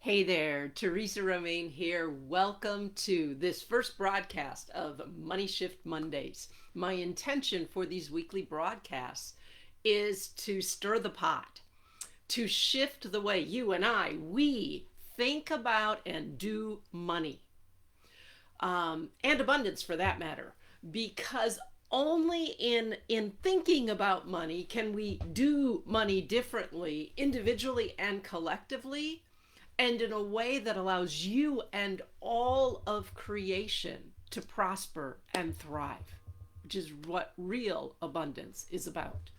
Hey there, Teresa Romaine here. Welcome to this first broadcast of Money Shift Mondays. My intention for these weekly broadcasts is to stir the pot, to shift the way we think about and do money, and abundance for that matter, because only in thinking about money can we do money differently, individually and collectively, and in a way that allows you and all of creation to prosper and thrive, which is what real abundance is about.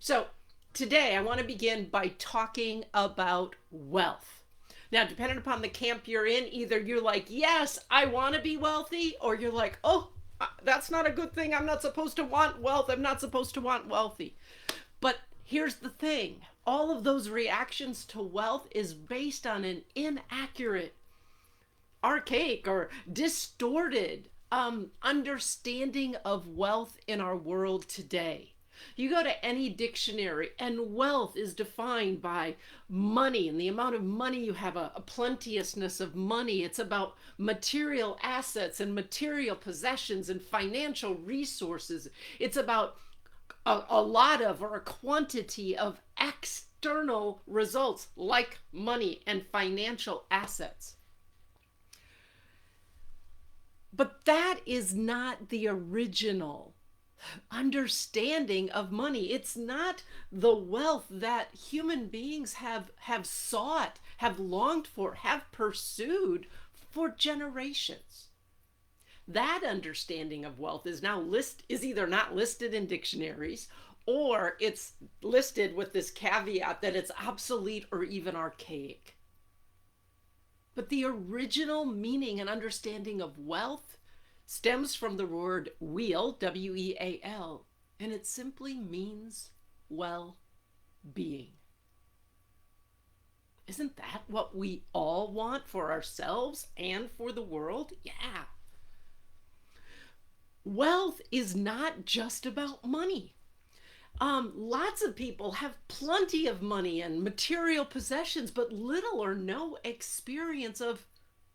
So, today I want to begin by talking about wealth. Now, depending upon the camp you're in, either you're like, yes, I want to be wealthy, or you're like, oh, that's not a good thing. I'm not supposed to want wealth. I'm not supposed to want wealthy. But here's the thing, all of those reactions to wealth is based on an inaccurate, archaic, or distorted understanding of wealth in our world today. You go to any dictionary, and wealth is defined by money and the amount of money you have, a plenteousness of money. It's about material assets and material possessions and financial resources. It's about a lot of, or a quantity of, external results like money and financial assets. But that is not the original understanding of money. It's not the wealth that human beings have sought, have longed for, have pursued for generations. That understanding of wealth is either not listed in dictionaries, or it's listed with this caveat that it's obsolete or even archaic. But the original meaning and understanding of wealth stems from the word weal, W-E-A-L, and it simply means well-being. Isn't that what we all want for ourselves and for the world? Yeah. Wealth is not just about money. Lots of people have plenty of money and material possessions, but little or no experience of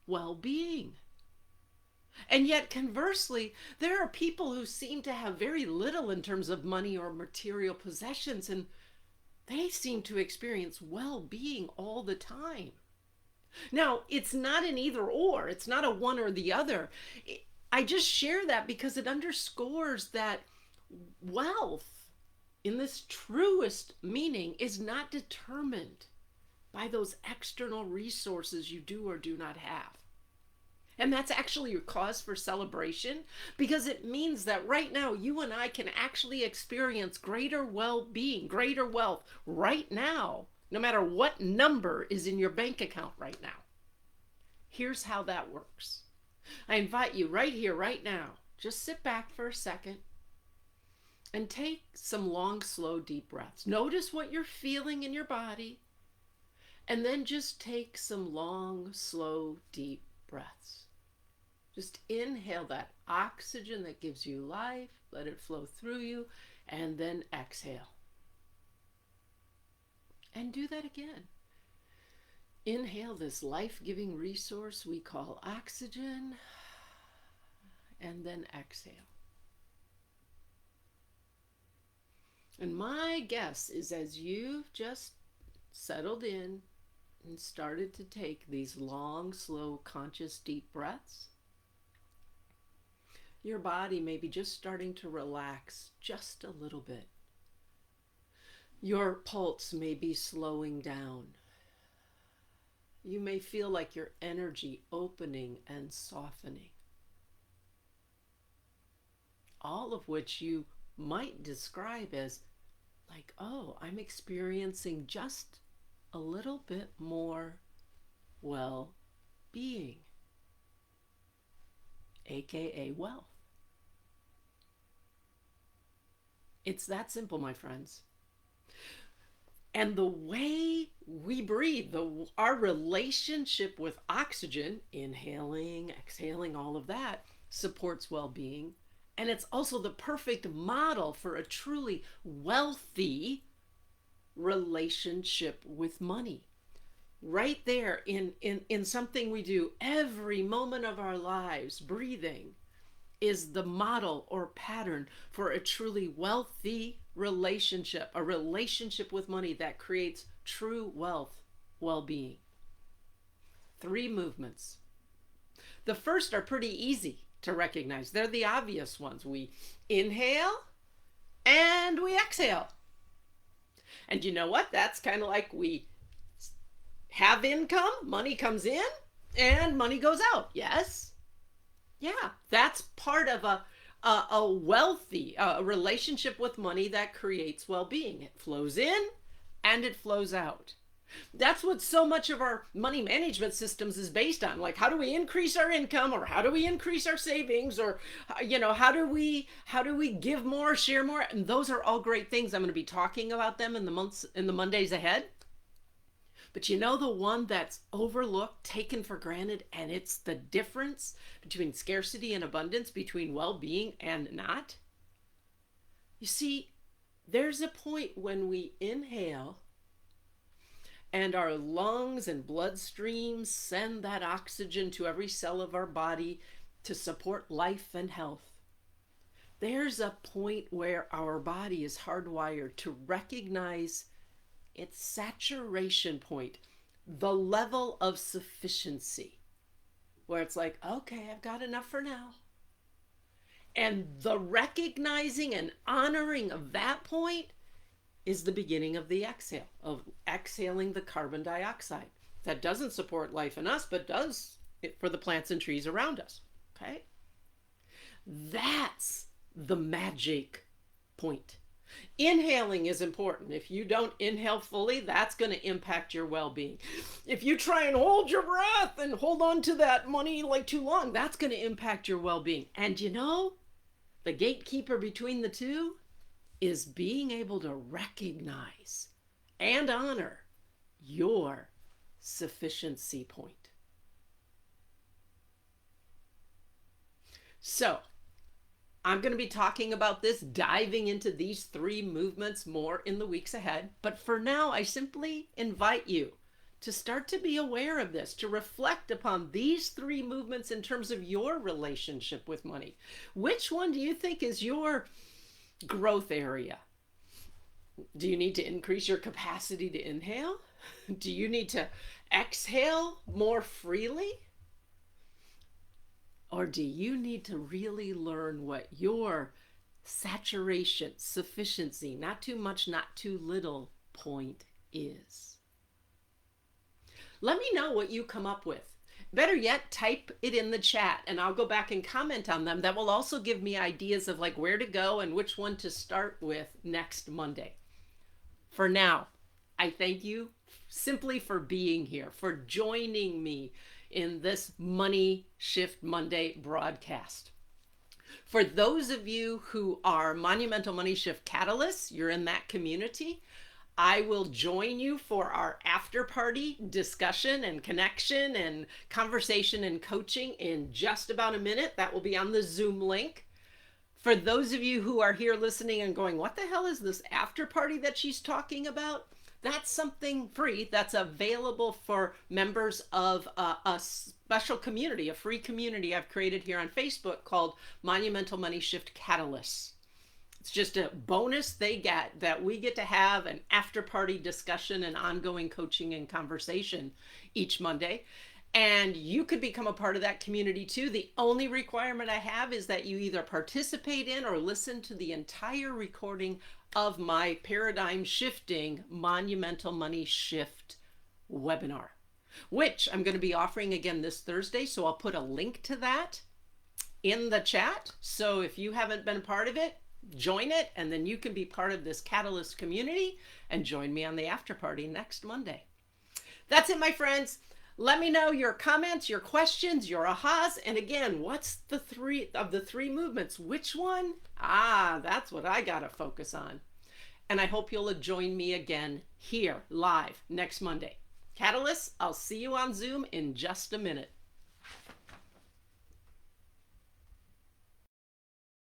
well-being. And yet, conversely, there are people who seem to have very little in terms of money or material possessions, and they seem to experience well-being all the time. Now, it's not an either or, it's not a one or the other. I just share that because it underscores that wealth, in this truest meaning, is not determined by those external resources you do or do not have. And that's actually your cause for celebration, because it means that right now you and I can actually experience greater well-being, greater wealth right now, no matter what number is in your bank account right now. Here's how that works. I invite you right here, right now, just sit back for a second and take some long, slow, deep breaths. Notice what you're feeling in your body, and then just take some long, slow, deep breaths. Just inhale that oxygen that gives you life, let it flow through you, and then exhale. And do that again. Inhale this life-giving resource we call oxygen, and then exhale. And my guess is, as you've just settled in and started to take these long, slow, conscious, deep breaths, your body may be just starting to relax just a little bit. Your pulse may be slowing down. You may feel like your energy opening and softening. All of which you might describe as like, oh, I'm experiencing just a little bit more well-being, aka wealth. It's that simple, my friends. And the way we breathe, our relationship with oxygen, inhaling, exhaling, all of that, supports well-being. And it's also the perfect model for a truly wealthy relationship with money. right there in something we do every moment of our lives, breathing, is the model or pattern for a truly wealthy relationship, a relationship with money that creates true wealth, well-being. 3 movements. The first are pretty easy to recognize. They're the obvious ones. We inhale and we exhale. And you know what? That's kind of like we have income, money comes in, and money goes out. Yes? Yeah, that's part of a wealthy relationship with money that creates well-being. It flows in and it flows out. That's what so much of our money management systems is based on. Like, how do we increase our income, or how do we increase our savings, or how do we give more, share more? And those are all great things. I'm going to be talking about them in the Mondays ahead. But you know the one that's overlooked, taken for granted, and it's the difference between scarcity and abundance, between well-being and not? You see, there's a point when we inhale and our lungs and bloodstream send that oxygen to every cell of our body to support life and health. There's a point where our body is hardwired to recognize its saturation point, the level of sufficiency, where it's like, okay, I've got enough for now. And the recognizing and honoring of that point is the beginning of the exhale, of exhaling the carbon dioxide that doesn't support life in us, but does it for the plants and trees around us. Okay? That's the magic point. Inhaling is important. If you don't inhale fully, that's going to impact your well-being. If you try and hold your breath and hold on to that money like too long, that's going to impact your well-being. And you know, the gatekeeper between the two is being able to recognize and honor your sufficiency point. So, I'm going to be talking about this, diving into these 3 movements more in the weeks ahead. But for now, I simply invite you to start to be aware of this, to reflect upon these 3 movements in terms of your relationship with money. Which one do you think is your growth area? Do you need to increase your capacity to inhale? Do you need to exhale more freely? Or do you need to really learn what your saturation, sufficiency, not too much, not too little point is? Let me know what you come up with. Better yet, type it in the chat and I'll go back and comment on them. That will also give me ideas of like where to go and which one to start with next Monday. For now, I thank you simply for being here, for joining me in this Money Shift Monday broadcast. For those of you who are Monumental Money Shift Catalysts, you're in that community, I will join you for our after party discussion and connection and conversation and coaching in just about a minute. That will be on the Zoom link. For those of you who are here listening and going, what the hell is this after party that she's talking about? That's something free that's available for members of a special community, a free community I've created here on Facebook called Monumental Money Shift Catalysts. It's just a bonus they get, that we get to have an after party discussion and ongoing coaching and conversation each Monday. And you could become a part of that community too. The only requirement I have is that you either participate in or listen to the entire recording of my paradigm shifting Monumental Money Shift webinar, which I'm going to be offering again this Thursday. So I'll put a link to that in the chat. So if you haven't been a part of it, join it, and then you can be part of this Catalyst community and join me on the after party next Monday. That's it, my friends. Let me know your comments, your questions, your ahas, and again, what's the 3 of the 3 movements? Which one? That's what I gotta focus on. And I hope you'll join me again here live next Monday. Catalysts, I'll see you on Zoom in just a minute.